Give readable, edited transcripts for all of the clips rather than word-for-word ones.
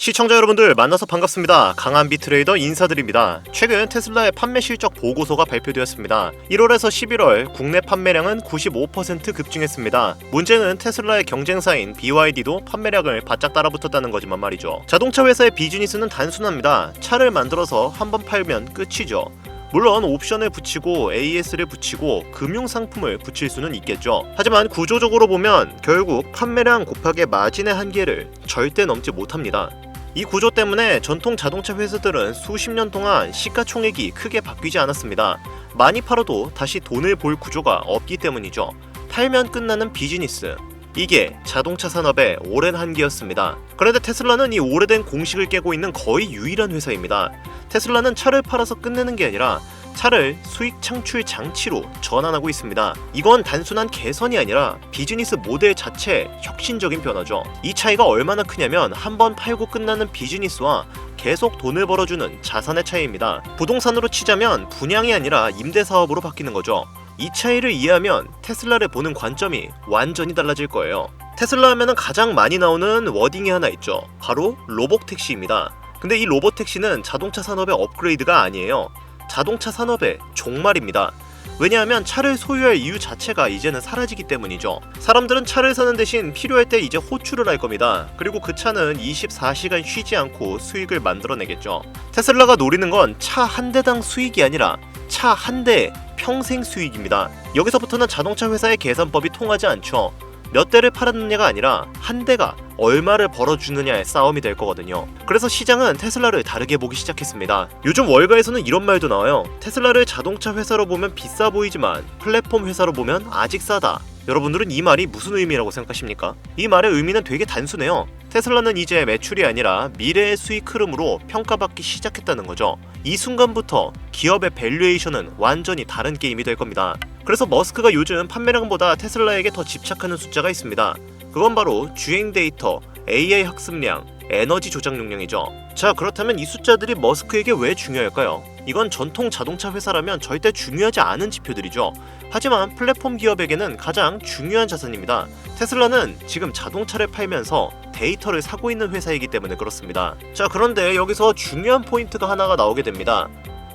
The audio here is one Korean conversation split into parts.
시청자 여러분들 만나서 반갑습니다. 강한 비트레이더 인사드립니다. 최근 테슬라의 판매 실적 보고서가 발표되었습니다. 1월에서 11월 국내 판매량은 95% 급증했습니다. 문제는 테슬라의 경쟁사인 BYD도 판매량을 바짝 따라붙었다는 거지만 말이죠. 자동차 회사의 비즈니스는 단순합니다. 차를 만들어서 한번 팔면 끝이죠. 물론 옵션을 붙이고 AS를 붙이고 금융상품을 붙일 수는 있겠죠. 하지만 구조적으로 보면 결국 판매량 곱하기 마진의 한계를 절대 넘지 못합니다. 이 구조 때문에 전통 자동차 회사들은 수십 년 동안 시가총액이 크게 바뀌지 않았습니다. 많이 팔아도 다시 돈을 벌 구조가 없기 때문이죠. 팔면 끝나는 비즈니스. 이게 자동차 산업의 오랜 한계였습니다. 그런데 테슬라는 이 오래된 공식을 깨고 있는 거의 유일한 회사입니다. 테슬라는 차를 팔아서 끝내는 게 아니라 차를 수익 창출 장치로 전환하고 있습니다. 이건 단순한 개선이 아니라 비즈니스 모델 자체의 혁신적인 변화죠. 이 차이가 얼마나 크냐면 한번 팔고 끝나는 비즈니스와 계속 돈을 벌어주는 자산의 차이입니다. 부동산으로 치자면 분양이 아니라 임대사업으로 바뀌는 거죠. 이 차이를 이해하면 테슬라를 보는 관점이 완전히 달라질 거예요. 테슬라 하면은 가장 많이 나오는 워딩이 하나 있죠. 바로 로봇택시입니다. 근데 이 로봇택시는 자동차 산업의 업그레이드가 아니에요. 자동차 산업의 종말입니다. 왜냐하면 차를 소유할 이유 자체가 이제는 사라지기 때문이죠. 사람들은 차를 사는 대신 필요할 때 이제 호출을 할 겁니다. 그리고 그 차는 24시간 쉬지 않고 수익을 만들어내겠죠. 테슬라가 노리는 건 차 한 대당 수익이 아니라 차 한 대의 평생 수익입니다. 여기서부터는 자동차 회사의 계산법이 통하지 않죠. 몇 대를 팔았느냐가 아니라 한 대가 얼마를 벌어주느냐의 싸움이 될 거거든요. 그래서 시장은 테슬라를 다르게 보기 시작했습니다. 요즘 월가에서는 이런 말도 나와요. 테슬라를 자동차 회사로 보면 비싸 보이지만 플랫폼 회사로 보면 아직 싸다. 여러분들은 이 말이 무슨 의미라고 생각하십니까? 이 말의 의미는 되게 단순해요. 테슬라는 이제 매출이 아니라 미래의 수익 흐름으로 평가받기 시작했다는 거죠. 이 순간부터 기업의 밸류에이션은 완전히 다른 게임이 될 겁니다. 그래서 머스크가 요즘 판매량보다 테슬라에게 더 집착하는 숫자가 있습니다. 그건 바로 주행 데이터, AI 학습량, 에너지 조작 용량이죠. 자, 그렇다면 이 숫자들이 머스크에게 왜 중요할까요? 이건 전통 자동차 회사라면 절대 중요하지 않은 지표들이죠. 하지만 플랫폼 기업에게는 가장 중요한 자산입니다. 테슬라는 지금 자동차를 팔면서 데이터를 사고 있는 회사이기 때문에 그렇습니다. 자, 그런데 여기서 중요한 포인트가 하나가 나오게 됩니다.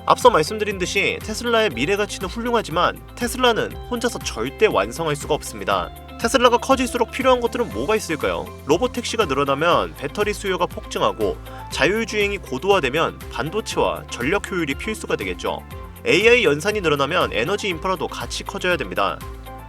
앞서 말씀드린 듯이 테슬라의 미래 가치는 훌륭하지만 테슬라는 혼자서 절대 완성할 수가 없습니다. 테슬라가 커질수록 필요한 것들은 뭐가 있을까요? 로봇택시가 늘어나면 배터리 수요가 폭증하고 자율주행이 고도화되면 반도체와 전력 효율이 필수가 되겠죠. AI 연산이 늘어나면 에너지 인프라도 같이 커져야 됩니다.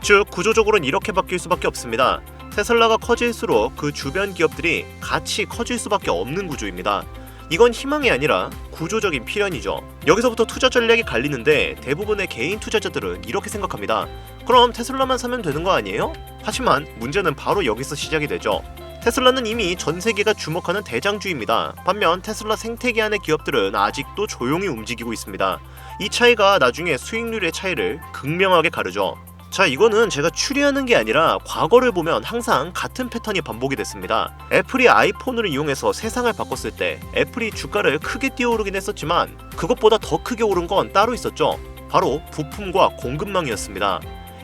즉 구조적으로는 이렇게 바뀔 수밖에 없습니다. 테슬라가 커질수록 그 주변 기업들이 같이 커질 수밖에 없는 구조입니다. 이건 희망이 아니라 구조적인 필연이죠. 여기서부터 투자 전략이 갈리는데 대부분의 개인 투자자들은 이렇게 생각합니다. 그럼 테슬라만 사면 되는 거 아니에요? 하지만 문제는 바로 여기서 시작이 되죠. 테슬라는 이미 전 세계가 주목하는 대장주입니다. 반면 테슬라 생태계 안의 기업들은 아직도 조용히 움직이고 있습니다. 이 차이가 나중에 수익률의 차이를 극명하게 가르죠. 자, 이거는 제가 추리하는 게 아니라 과거를 보면 항상 같은 패턴이 반복이 됐습니다. 애플이 아이폰을 이용해서 세상을 바꿨을 때 애플이 주가를 크게 뛰어오르긴 했었지만 그것보다 더 크게 오른 건 따로 있었죠. 바로 부품과 공급망이었습니다.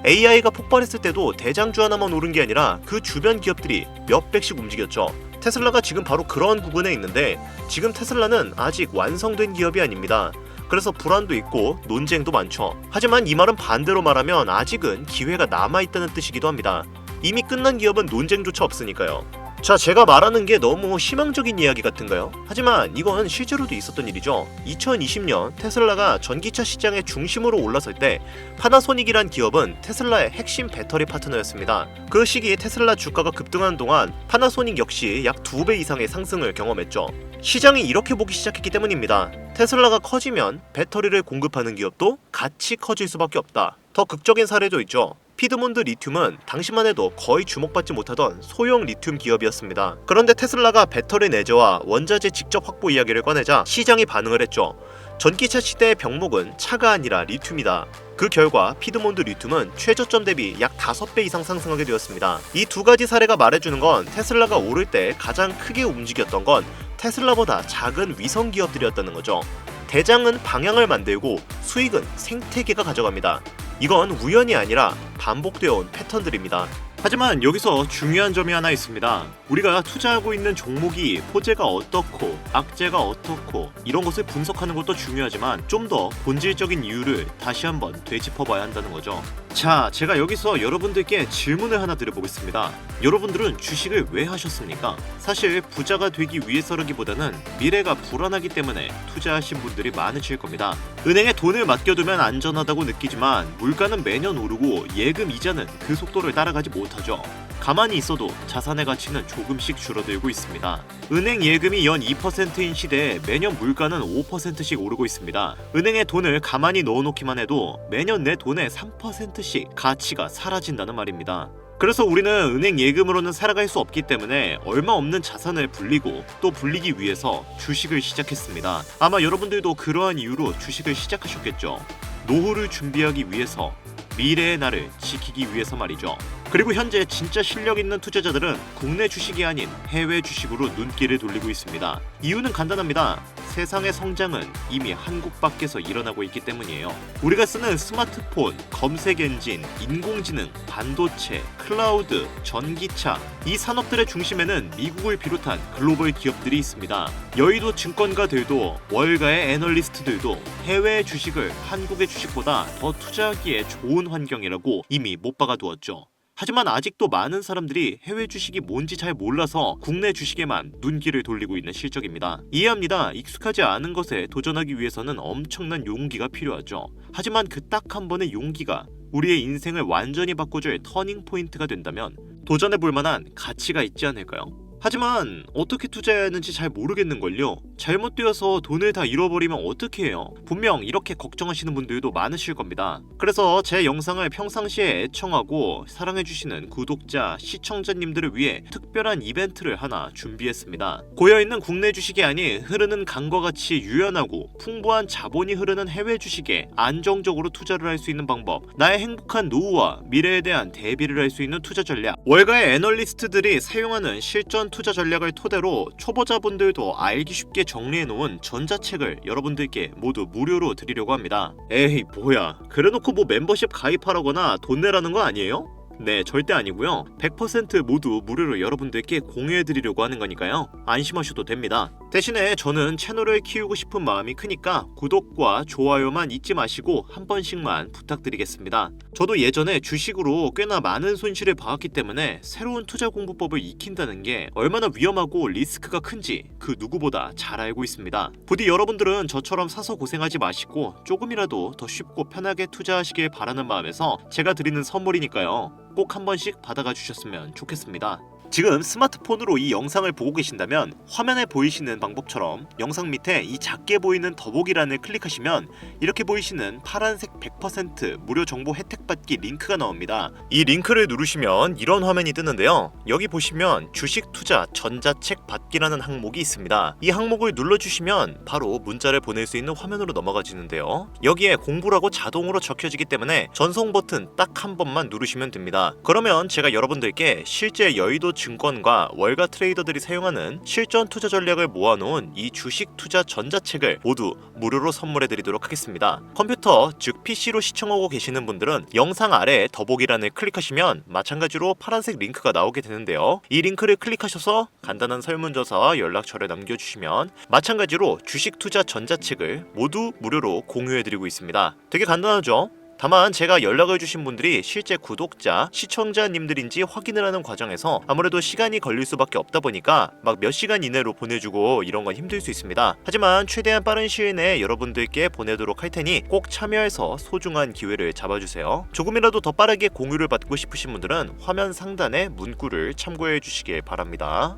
AI가 폭발했을 때도 대장주 하나만 오른 게 아니라 그 주변 기업들이 몇백씩 움직였죠. 테슬라가 지금 바로 그런 부분에 있는데 지금 테슬라는 아직 완성된 기업이 아닙니다. 그래서 불안도 있고 논쟁도 많죠. 하지만 이 말은 반대로 말하면 아직은 기회가 남아있다는 뜻이기도 합니다. 이미 끝난 기업은 논쟁조차 없으니까요. 자, 제가 말하는 게 너무 희망적인 이야기 같은가요? 하지만 이건 실제로도 있었던 일이죠. 2020년 테슬라가 전기차 시장의 중심으로 올라설 때 파나소닉이란 기업은 테슬라의 핵심 배터리 파트너였습니다. 그 시기에 테슬라 주가가 급등하는 동안 파나소닉 역시 약 2배 이상의 상승을 경험했죠. 시장이 이렇게 보기 시작했기 때문입니다. 테슬라가 커지면 배터리를 공급하는 기업도 같이 커질 수밖에 없다. 더 극적인 사례도 있죠. 피드몬드 리튬은 당시만 해도 거의 주목받지 못하던 소형 리튬 기업이었습니다. 그런데 테슬라가 배터리 내재와 원자재 직접 확보 이야기를 꺼내자 시장이 반응을 했죠. 전기차 시대의 병목은 차가 아니라 리튬이다. 그 결과 피드몬드 리튬은 최저점 대비 약 5배 이상 상승하게 되었습니다. 이 두 가지 사례가 말해주는 건 테슬라가 오를 때 가장 크게 움직였던 건 테슬라보다 작은 위성 기업들이었다는 거죠. 대장은 방향을 만들고 수익은 생태계가 가져갑니다. 이건 우연이 아니라 반복되어 온 패턴들입니다. 하지만 여기서 중요한 점이 하나 있습니다. 우리가 투자하고 있는 종목이 호재가 어떻고 악재가 어떻고 이런 것을 분석하는 것도 중요하지만 좀 더 본질적인 이유를 다시 한번 되짚어봐야 한다는 거죠. 자, 제가 여기서 여러분들께 질문을 하나 드려보겠습니다. 여러분들은 주식을 왜 하셨습니까? 사실 부자가 되기 위해서라기보다는 미래가 불안하기 때문에 투자하신 분들이 많으실 겁니다. 은행에 돈을 맡겨두면 안전하다고 느끼지만 물가는 매년 오르고 예금 이자는 그 속도를 따라가지 못하죠. 가만히 있어도 자산의 가치는 조금씩 줄어들고 있습니다. 은행 예금이 연 2%인 시대에 매년 물가는 5%씩 오르고 있습니다. 은행에 돈을 가만히 넣어놓기만 해도 매년 내 돈의 3%씩 가치가 사라진다는 말입니다. 그래서 우리는 은행 예금으로는 살아갈 수 없기 때문에 얼마 없는 자산을 불리고 또 불리기 위해서 주식을 시작했습니다. 아마 여러분들도 그러한 이유로 주식을 시작하셨겠죠. 노후를 준비하기 위해서, 미래의 나를 지키기 위해서 말이죠. 그리고 현재 진짜 실력 있는 투자자들은 국내 주식이 아닌 해외 주식으로 눈길을 돌리고 있습니다. 이유는 간단합니다. 세상의 성장은 이미 한국 밖에서 일어나고 있기 때문이에요. 우리가 쓰는 스마트폰, 검색 엔진, 인공지능, 반도체, 클라우드, 전기차 이 산업들의 중심에는 미국을 비롯한 글로벌 기업들이 있습니다. 여의도 증권가들도 월가의 애널리스트들도 해외 주식을 한국의 주식보다 더 투자하기에 좋은 환경이라고 이미 못 박아두었죠. 하지만 아직도 많은 사람들이 해외 주식이 뭔지 잘 몰라서 국내 주식에만 눈길을 돌리고 있는 실정입니다. 이해합니다. 익숙하지 않은 것에 도전하기 위해서는 엄청난 용기가 필요하죠. 하지만 그 딱 한 번의 용기가 우리의 인생을 완전히 바꿔줄 터닝 포인트가 된다면 도전해볼 만한 가치가 있지 않을까요? 하지만 어떻게 투자해야 하는지 잘 모르겠는걸요. 잘못되어서 돈을 다 잃어버리면 어떻게 해요? 분명 이렇게 걱정하시는 분들도 많으실 겁니다. 그래서 제 영상을 평상시에 애청하고 사랑해주시는 구독자, 시청자님들을 위해 특별한 이벤트를 하나 준비했습니다. 고여있는 국내 주식이 아닌 흐르는 강과 같이 유연하고 풍부한 자본이 흐르는 해외 주식에 안정적으로 투자를 할 수 있는 방법, 나의 행복한 노후와 미래에 대한 대비를 할 수 있는 투자 전략, 월가의 애널리스트들이 사용하는 실전 투자 전략을 토대로 초보자분들도 알기 쉽게 정리해놓은 전자책을 여러분들께 모두 무료로 드리려고 합니다. 에이 뭐야, 그래놓고 뭐 멤버십 가입하라거나 돈 내라는 거 아니에요? 네, 절대 아니고요. 100% 모두 무료로 여러분들께 공유해드리려고 하는 거니까요. 안심하셔도 됩니다. 대신에 저는 채널을 키우고 싶은 마음이 크니까 구독과 좋아요만 잊지 마시고 한 번씩만 부탁드리겠습니다. 저도 예전에 주식으로 꽤나 많은 손실을 봐왔기 때문에 새로운 투자 공부법을 익힌다는 게 얼마나 위험하고 리스크가 큰지 그 누구보다 잘 알고 있습니다. 부디 여러분들은 저처럼 사서 고생하지 마시고 조금이라도 더 쉽고 편하게 투자하시길 바라는 마음에서 제가 드리는 선물이니까요. 꼭 한 번씩 받아가 주셨으면 좋겠습니다. 지금 스마트폰으로 이 영상을 보고 계신다면 화면에 보이시는 방법처럼 영상 밑에 이 작게 보이는 더보기란을 클릭하시면 이렇게 보이시는 파란색 100% 무료 정보 혜택 받기 링크가 나옵니다. 이 링크를 누르시면 이런 화면이 뜨는데요. 여기 보시면 주식 투자 전자책 받기라는 항목이 있습니다. 이 항목을 눌러주시면 바로 문자를 보낼 수 있는 화면으로 넘어가지는데요. 여기에 공부라고 자동으로 적혀지기 때문에 전송 버튼 딱 한 번만 누르시면 됩니다. 그러면 제가 여러분들께 실제 여의도 증권과 월가 트레이더들이 사용하는 실전 투자 전략을 모아놓은 이 주식 투자 전자책을 모두 무료로 선물해드리도록 하겠습니다. 컴퓨터 즉 PC로 시청하고 계시는 분들은 영상 아래 더보기란을 클릭하시면 마찬가지로 파란색 링크가 나오게 되는데요. 이 링크를 클릭하셔서 간단한 설문조사와 연락처를 남겨주시면 마찬가지로 주식 투자 전자책을 모두 무료로 공유해드리고 있습니다. 되게 간단하죠? 다만 제가 연락을 주신 분들이 실제 구독자, 시청자님들인지 확인을 하는 과정에서 아무래도 시간이 걸릴 수밖에 없다 보니까 막 몇 시간 이내로 보내주고 이런 건 힘들 수 있습니다. 하지만 최대한 빠른 시일 내에 여러분들께 보내도록 할 테니 꼭 참여해서 소중한 기회를 잡아주세요. 조금이라도 더 빠르게 공유를 받고 싶으신 분들은 화면 상단의 문구를 참고해 주시길 바랍니다.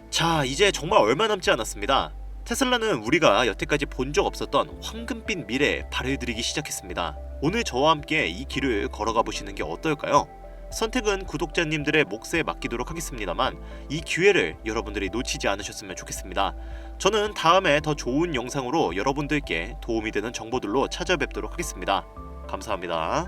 자, 이제 정말 얼마 남지 않았습니다. 테슬라는 우리가 여태까지 본 적 없었던 황금빛 미래에 발을 들이기 시작했습니다. 오늘 저와 함께 이 길을 걸어가 보시는 게 어떨까요? 선택은 구독자님들의 몫에 맡기도록 하겠습니다만 이 기회를 여러분들이 놓치지 않으셨으면 좋겠습니다. 저는 다음에 더 좋은 영상으로 여러분들께 도움이 되는 정보들로 찾아뵙도록 하겠습니다. 감사합니다.